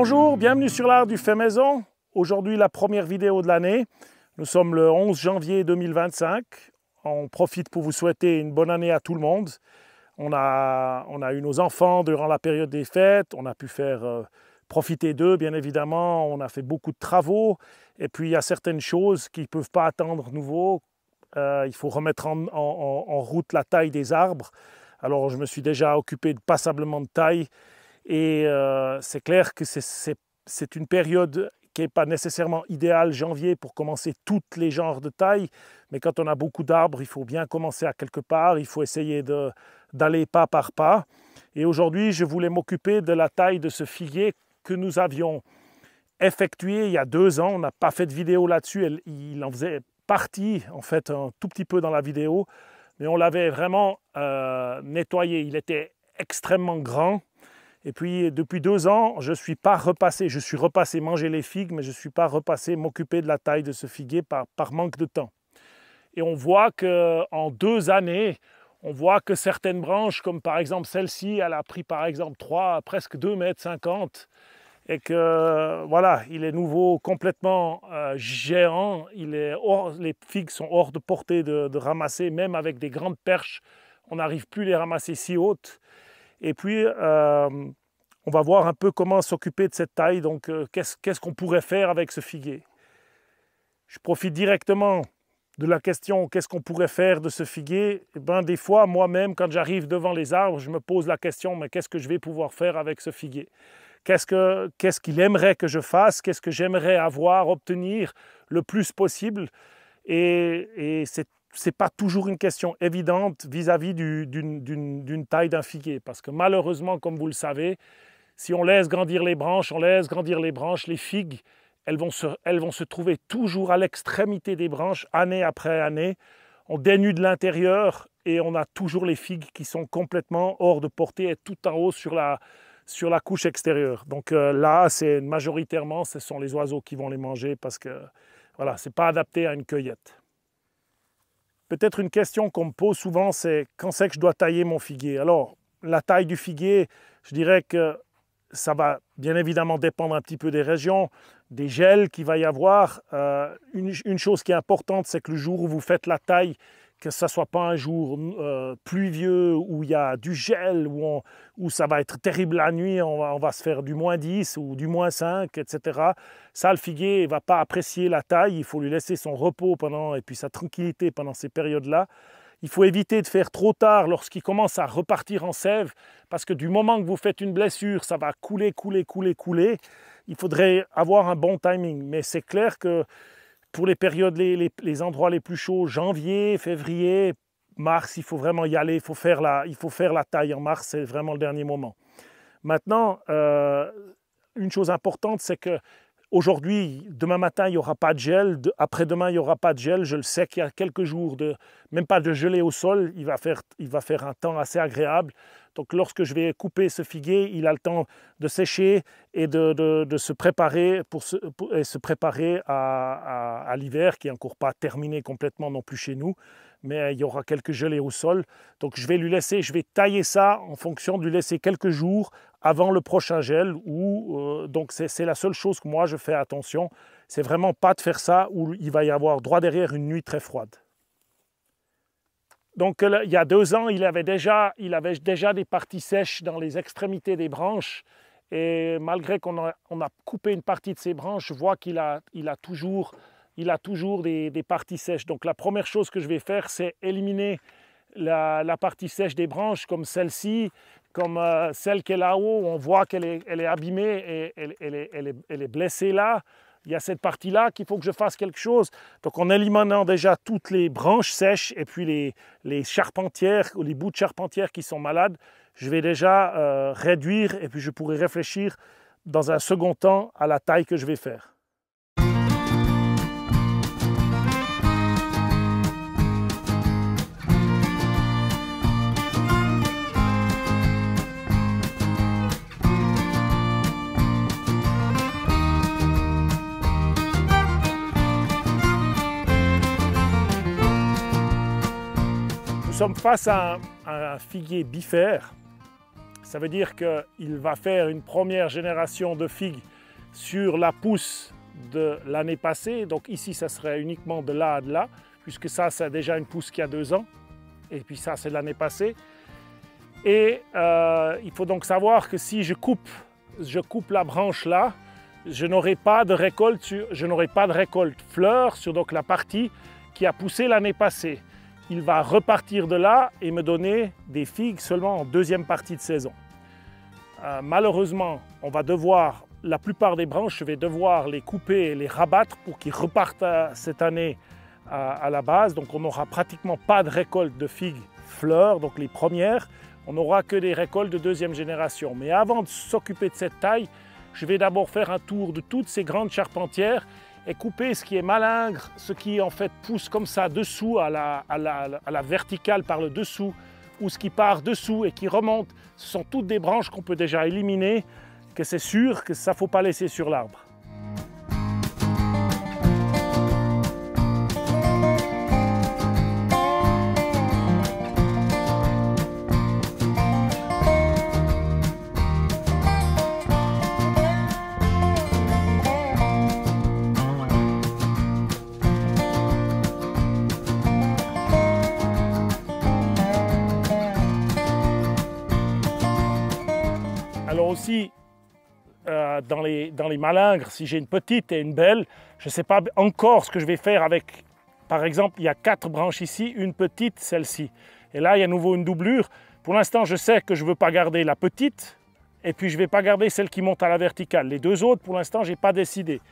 Bonjour, bienvenue sur l'art du fait maison. Aujourd'hui, la première vidéo de l'année. Nous sommes le 11 janvier 2025. On profite pour vous souhaiter une bonne année à tout le monde. On a eu nos enfants durant la période des fêtes. On a pu faire profiter d'eux, bien évidemment. On a fait beaucoup de travaux. Et puis, il y a certaines choses qui ne peuvent pas attendre nouveau. Il faut remettre en route la taille des arbres. Alors, je me suis déjà occupé de passablement de taille. Et c'est clair que c'est une période qui n'est pas nécessairement idéale, janvier, pour commencer tous les genres de taille. Mais quand on a beaucoup d'arbres, il faut bien commencer à quelque part. Il faut essayer d'aller pas par pas. Et aujourd'hui, je voulais m'occuper de la taille de ce figuier que nous avions effectué il y a 2 ans. On n'a pas fait de vidéo là-dessus. Il en faisait partie, en fait, un tout petit peu dans la vidéo. Mais on l'avait vraiment nettoyé. Il était extrêmement grand. Et puis, depuis 2 ans, je suis repassé manger les figues, mais je ne suis pas repassé m'occuper de la taille de ce figuier par manque de temps. Et on voit qu'en 2 années, on voit que certaines branches, comme par exemple celle-ci, elle a pris par exemple presque 2,50 m. Et que voilà, il est nouveau complètement géant. Les figues sont hors de portée de ramasser, même avec des grandes perches, on n'arrive plus à les ramasser si hautes. Et puis, on va voir un peu comment s'occuper de cette taille. Donc, qu'est-ce qu'on pourrait faire avec ce figuier? Je profite directement de la question qu'est-ce qu'on pourrait faire de ce figuier? Eh bien, des fois, moi-même, quand j'arrive devant les arbres, je me pose la question, mais qu'est-ce que je vais pouvoir faire avec ce figuier? Qu'est-ce qu'il aimerait que je fasse? Qu'est-ce que j'aimerais obtenir le plus possible? Et c'est pas toujours une question évidente vis-à-vis d'une taille d'un figuier. Parce que malheureusement, comme vous le savez, si on laisse grandir les branches, les figues, elles vont se trouver toujours à l'extrémité des branches, année après année. On dénude l'intérieur et on a toujours les figues qui sont complètement hors de portée et tout en haut sur la couche extérieure. Donc là, majoritairement, ce sont les oiseaux qui vont les manger parce que voilà, ce n'est pas adapté à une cueillette. Peut-être une question qu'on me pose souvent, c'est quand c'est que je dois tailler mon figuier? Alors, la taille du figuier, je dirais que ça va bien évidemment dépendre un petit peu des régions, des gels qu'il va y avoir. Une chose qui est importante, c'est que le jour où vous faites la taille, que ce ne soit pas un jour pluvieux où il y a du gel, où ça va être terrible la nuit, on va se faire du -10 ou du -5, etc. Ça, le figuier ne va pas apprécier la taille, il faut lui laisser son repos et puis sa tranquillité pendant ces périodes-là. Il faut éviter de faire trop tard lorsqu'il commence à repartir en sève, parce que du moment que vous faites une blessure, ça va couler. Il faudrait avoir un bon timing, mais c'est clair que pour les périodes, les endroits les plus chauds, janvier, février, mars, il faut vraiment y aller, il faut faire la taille en mars, c'est vraiment le dernier moment. Maintenant, une chose importante, c'est que aujourd'hui, demain matin, il n'y aura pas de gel, après-demain, il n'y aura pas de gel, je le sais qu'il y a quelques jours, même pas de gelée au sol, il va faire un temps assez agréable. Donc lorsque je vais couper ce figuier, il a le temps de sécher et de se préparer, se préparer à l'hiver, qui n'est encore pas terminé complètement non plus chez nous, mais il y aura quelques gelées au sol. Donc je vais tailler ça en fonction de lui laisser quelques jours avant le prochain gel. Donc c'est la seule chose que moi je fais attention, c'est vraiment pas de faire ça où il va y avoir droit derrière une nuit très froide. Donc il y a 2 ans, il avait déjà des parties sèches dans les extrémités des branches. Et malgré qu'on a coupé une partie de ces branches, je vois qu'il a toujours des parties sèches. Donc la première chose que je vais faire, c'est éliminer la partie sèche des branches, comme celle-ci, comme celle qui est là-haut. On voit qu'elle est abîmée et elle est blessée là. Il y a cette partie-là qu'il faut que je fasse quelque chose. Donc en éliminant déjà toutes les branches sèches et puis les charpentières ou les bouts de charpentière qui sont malades, je vais déjà réduire et puis je pourrai réfléchir dans un second temps à la taille que je vais faire. Nous sommes face à un figuier bifère. Ça veut dire qu'il va faire une première génération de figues sur la pousse de l'année passée. Donc ici, ça serait uniquement de là à de là, puisque ça, c'est déjà une pousse qui a 2 ans. Et puis ça, c'est l'année passée. Et il faut donc savoir que si je coupe la branche là, je n'aurai pas de récolte fleur sur donc la partie qui a poussé l'année passée. Il va repartir de là et me donner des figues seulement en deuxième partie de saison. Malheureusement, on va devoir, la plupart des branches, je vais devoir les couper et les rabattre pour qu'ils repartent cette année à la base. Donc on n'aura pratiquement pas de récolte de figues fleurs, donc les premières. On n'aura que des récoltes de deuxième génération. Mais avant de s'occuper de cette taille, je vais d'abord faire un tour de toutes ces grandes charpentières et couper ce qui est malingre, ce qui en fait pousse comme ça dessous à la verticale par le dessous, ou ce qui part dessous et qui remonte. Ce sont toutes des branches qu'on peut déjà éliminer, que c'est sûr que ça ne faut pas laisser sur l'arbre. Alors aussi, dans les malingres, si j'ai une petite et une belle, je ne sais pas encore ce que je vais faire avec, par exemple, il y a 4 branches ici, une petite, celle-ci. Et là, il y a à nouveau une doublure. Pour l'instant, je sais que je ne veux pas garder la petite, et puis je ne vais pas garder celle qui monte à la verticale. Les 2 autres, pour l'instant, je n'ai pas décidé.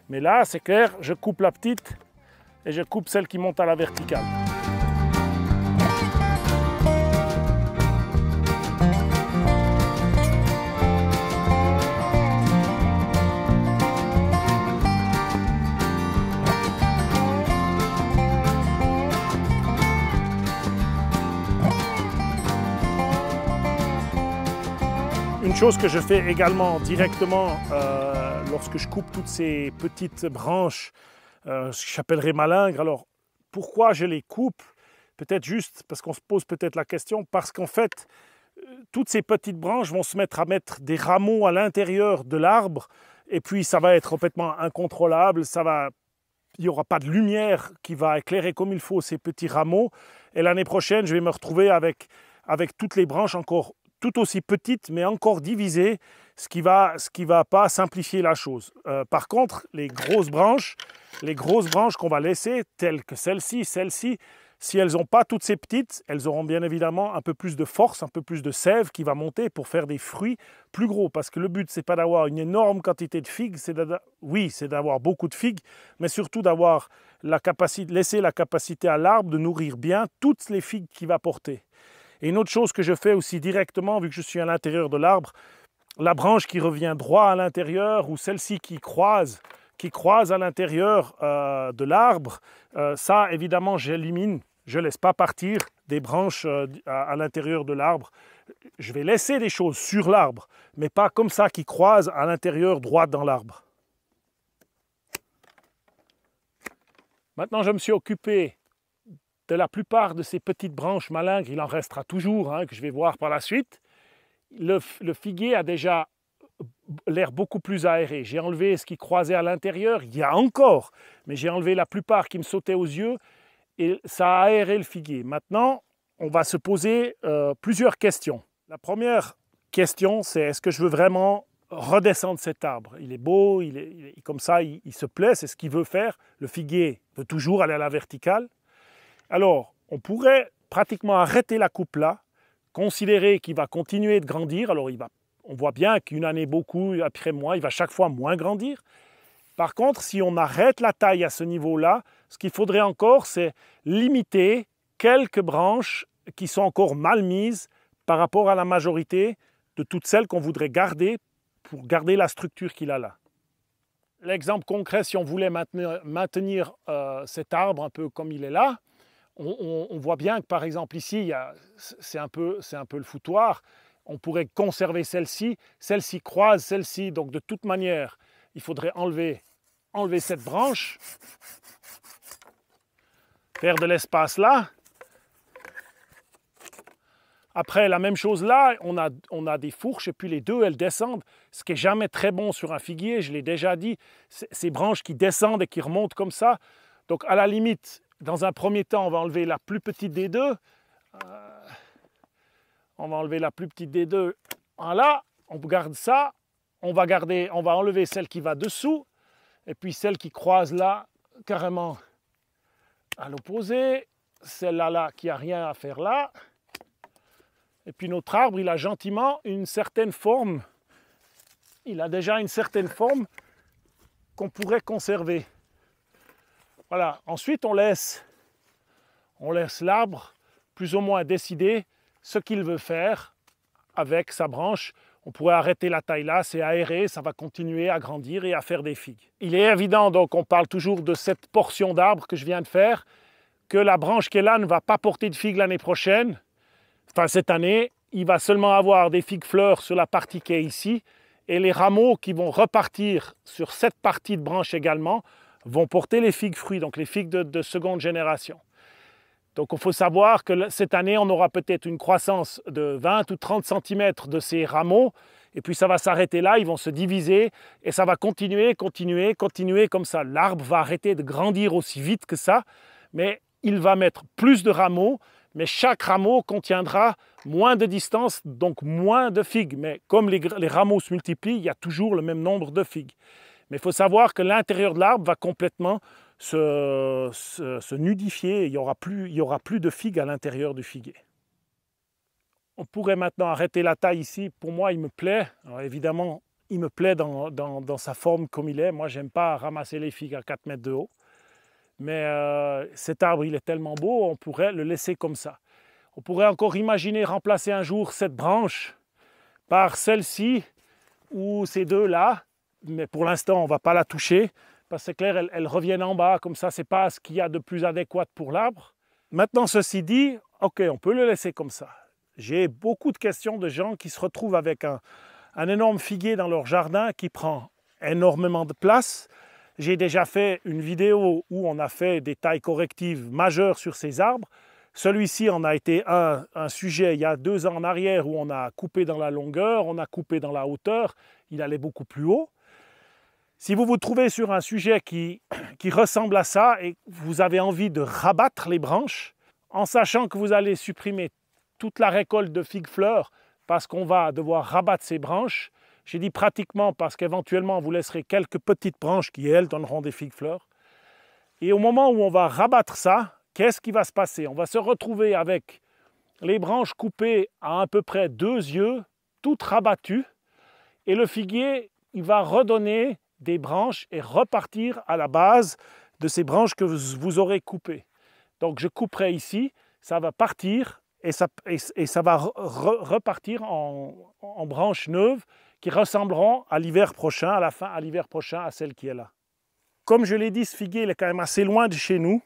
Mais là, c'est clair, je coupe la petite et je coupe celle qui monte à la verticale. Une chose que je fais également directement lorsque je coupe toutes ces petites branches, ce que j'appellerais malingres. Alors, pourquoi je les coupe? Peut-être juste parce qu'on se pose peut-être la question, parce qu'en fait, toutes ces petites branches vont se mettre à mettre des rameaux à l'intérieur de l'arbre, et puis ça va être complètement incontrôlable, il n'y aura pas de lumière qui va éclairer comme il faut ces petits rameaux, et l'année prochaine, je vais me retrouver avec toutes les branches encore tout aussi petites, mais encore divisées, ce qui va pas simplifier la chose. Par contre, les grosses branches qu'on va laisser, telles que celle-ci, si elles n'ont pas toutes ces petites, elles auront bien évidemment un peu plus de force, un peu plus de sève qui va monter pour faire des fruits plus gros. Parce que le but, c'est pas d'avoir une énorme quantité de figues, c'est d'avoir beaucoup de figues, mais surtout d'avoir laisser la capacité à l'arbre de nourrir bien toutes les figues qu'il va porter. Et une autre chose que je fais aussi directement, vu que je suis à l'intérieur de l'arbre, la branche qui revient droit à l'intérieur ou celle-ci qui croise à l'intérieur de l'arbre, ça évidemment j'élimine, je ne laisse pas partir des branches à l'intérieur de l'arbre. Je vais laisser des choses sur l'arbre, mais pas comme ça qui croisent à l'intérieur droit dans l'arbre. Maintenant, je me suis occupé de la plupart de ces petites branches malingres. Il en restera toujours, que je vais voir par la suite. Le figuier a déjà l'air beaucoup plus aéré. J'ai enlevé ce qui croisait à l'intérieur, il y a encore, mais j'ai enlevé la plupart qui me sautaient aux yeux et ça a aéré le figuier. Maintenant, on va se poser plusieurs questions. La première question, c'est est-ce que je veux vraiment redescendre cet arbre? Il est beau, comme ça, il se plaît, c'est ce qu'il veut faire. Le figuier veut toujours aller à la verticale. Alors, on pourrait pratiquement arrêter la coupe là, considérer qu'il va continuer de grandir. Alors, on voit bien qu'une année beaucoup, après mois, il va chaque fois moins grandir. Par contre, si on arrête la taille à ce niveau-là, ce qu'il faudrait encore, c'est limiter quelques branches qui sont encore mal mises par rapport à la majorité de toutes celles qu'on voudrait garder pour garder la structure qu'il a là. L'exemple concret, si on voulait maintenir cet arbre un peu comme il est là, on voit bien que par exemple ici, c'est un peu le foutoir. On pourrait conserver celle-ci croise celle-ci. Donc de toute manière, il faudrait enlever cette branche, faire de l'espace là. Après, la même chose là, on a des fourches et puis les deux, elles descendent. Ce qui n'est jamais très bon sur un figuier, je l'ai déjà dit, ces branches qui descendent et qui remontent comme ça. Donc à la limite, dans un premier temps, on va enlever la plus petite des deux. On va enlever la plus petite des deux. Voilà, on garde ça. On va enlever celle qui va dessous. Et puis celle qui croise là, carrément à l'opposé. Celle-là là, qui n'a rien à faire là. Et puis notre arbre, il a gentiment une certaine forme. Il a déjà une certaine forme qu'on pourrait conserver. Voilà. Ensuite, on laisse l'arbre plus ou moins décider ce qu'il veut faire avec sa branche. On pourrait arrêter la taille là, c'est aéré, ça va continuer à grandir et à faire des figues. Il est évident, donc on parle toujours de cette portion d'arbre que je viens de faire, que la branche qui est là ne va pas porter de figues l'année prochaine. Enfin, cette année, il va seulement avoir des figues fleurs sur la partie qui est ici, et les rameaux qui vont repartir sur cette partie de branche également vont porter les figues fruits, donc les figues de seconde génération. Donc il faut savoir que cette année, on aura peut-être une croissance de 20 ou 30 cm de ces rameaux, et puis ça va s'arrêter là, ils vont se diviser, et ça va continuer comme ça. L'arbre va arrêter de grandir aussi vite que ça, mais il va mettre plus de rameaux, mais chaque rameau contiendra moins de distance, donc moins de figues. Mais comme les rameaux se multiplient, il y a toujours le même nombre de figues. Mais il faut savoir que l'intérieur de l'arbre va complètement se nudifier. Il n'y aura plus de figues à l'intérieur du figuier. On pourrait maintenant arrêter la taille ici. Pour moi, il me plaît. Alors évidemment, il me plaît dans sa forme comme il est. Moi, je n'aime pas ramasser les figues à 4 mètres de haut. Mais cet arbre, il est tellement beau, on pourrait le laisser comme ça. On pourrait encore imaginer remplacer un jour cette branche par celle-ci ou ces deux-là. Mais pour l'instant, on ne va pas la toucher parce que c'est clair, elles reviennent en bas. Comme ça, ce n'est pas ce qu'il y a de plus adéquat pour l'arbre. Maintenant, ceci dit, ok, on peut le laisser comme ça. J'ai beaucoup de questions de gens qui se retrouvent avec un énorme figuier dans leur jardin qui prend énormément de place. J'ai déjà fait une vidéo où on a fait des tailles correctives majeures sur ces arbres. Celui-ci en a été un sujet il y a 2 ans en arrière où on a coupé dans la longueur, on a coupé dans la hauteur, il allait beaucoup plus haut. Si vous vous trouvez sur un sujet qui ressemble à ça et vous avez envie de rabattre les branches, en sachant que vous allez supprimer toute la récolte de figues fleurs parce qu'on va devoir rabattre ces branches, j'ai dit pratiquement parce qu'éventuellement vous laisserez quelques petites branches qui, elles, donneront des figues fleurs. Et au moment où on va rabattre ça, qu'est-ce qui va se passer? On va se retrouver avec les branches coupées à peu près 2 yeux, toutes rabattues. Et le figuier, il va redonner des branches et repartir à la base de ces branches que vous aurez coupées. Donc je couperai ici, ça va partir et ça va repartir en branches neuves qui ressembleront à l'hiver prochain, à l'hiver prochain, à celle qui est là. Comme je l'ai dit, ce figuier il est quand même assez loin de chez nous.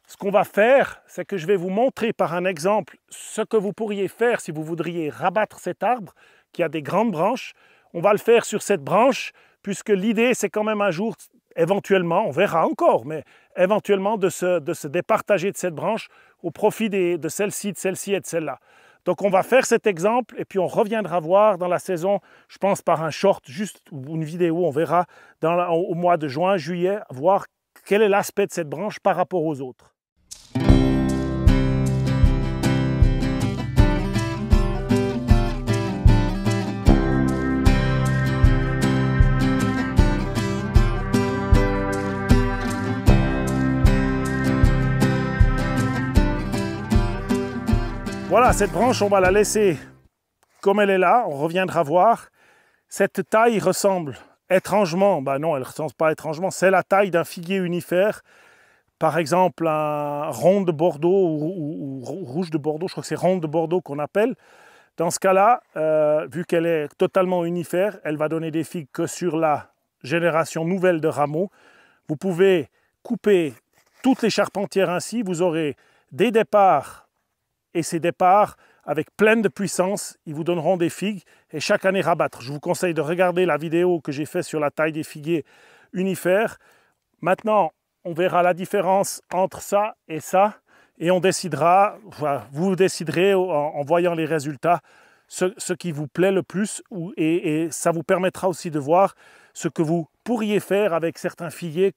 Ce qu'on va faire, c'est que je vais vous montrer par un exemple ce que vous pourriez faire si vous voudriez rabattre cet arbre qui a des grandes branches. On va le faire sur cette branche, puisque l'idée, c'est quand même un jour, éventuellement, on verra encore, mais éventuellement de se départager de cette branche au profit de celle-ci, de celle-ci et de celle-là. Donc on va faire cet exemple et puis on reviendra voir dans la saison, je pense par un short, juste une vidéo, on verra au mois de juin, juillet, voir quel est l'aspect de cette branche par rapport aux autres. Voilà, cette branche, on va la laisser comme elle est là, on reviendra voir. Cette taille ressemble étrangement, non, elle ne ressemble pas étrangement, c'est la taille d'un figuier unifère. Par exemple, un rond de Bordeaux ou rouge de Bordeaux, je crois que c'est rond de Bordeaux qu'on appelle. Dans ce cas-là, vu qu'elle est totalement unifère, elle va donner des figues que sur la génération nouvelle de rameaux. Vous pouvez couper toutes les charpentières ainsi, vous aurez des départs. Et ces départs, avec pleine de puissance, ils vous donneront des figues et chaque année rabattre. Je vous conseille de regarder la vidéo que j'ai faite sur la taille des figuiers unifères. Maintenant, on verra la différence entre ça et ça. et on décidera, enfin, vous déciderez en voyant les résultats ce qui vous plaît le plus et ça vous permettra aussi de voir ce que vous pourriez faire avec certains figuiers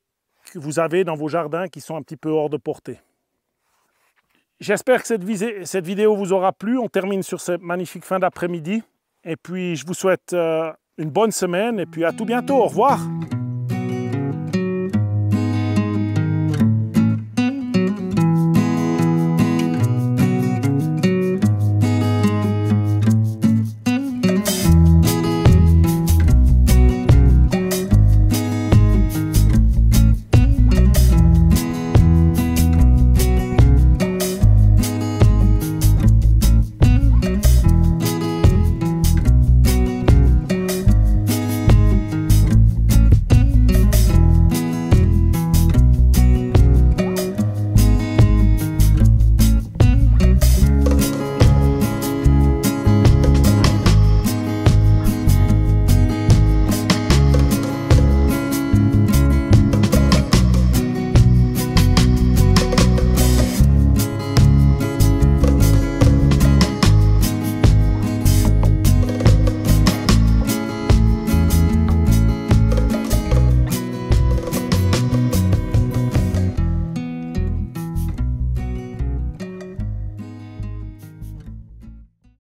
que vous avez dans vos jardins qui sont un petit peu hors de portée. J'espère que cette vidéo vous aura plu. On termine sur cette magnifique fin d'après-midi. Et puis, je vous souhaite une bonne semaine et puis à tout bientôt. Au revoir.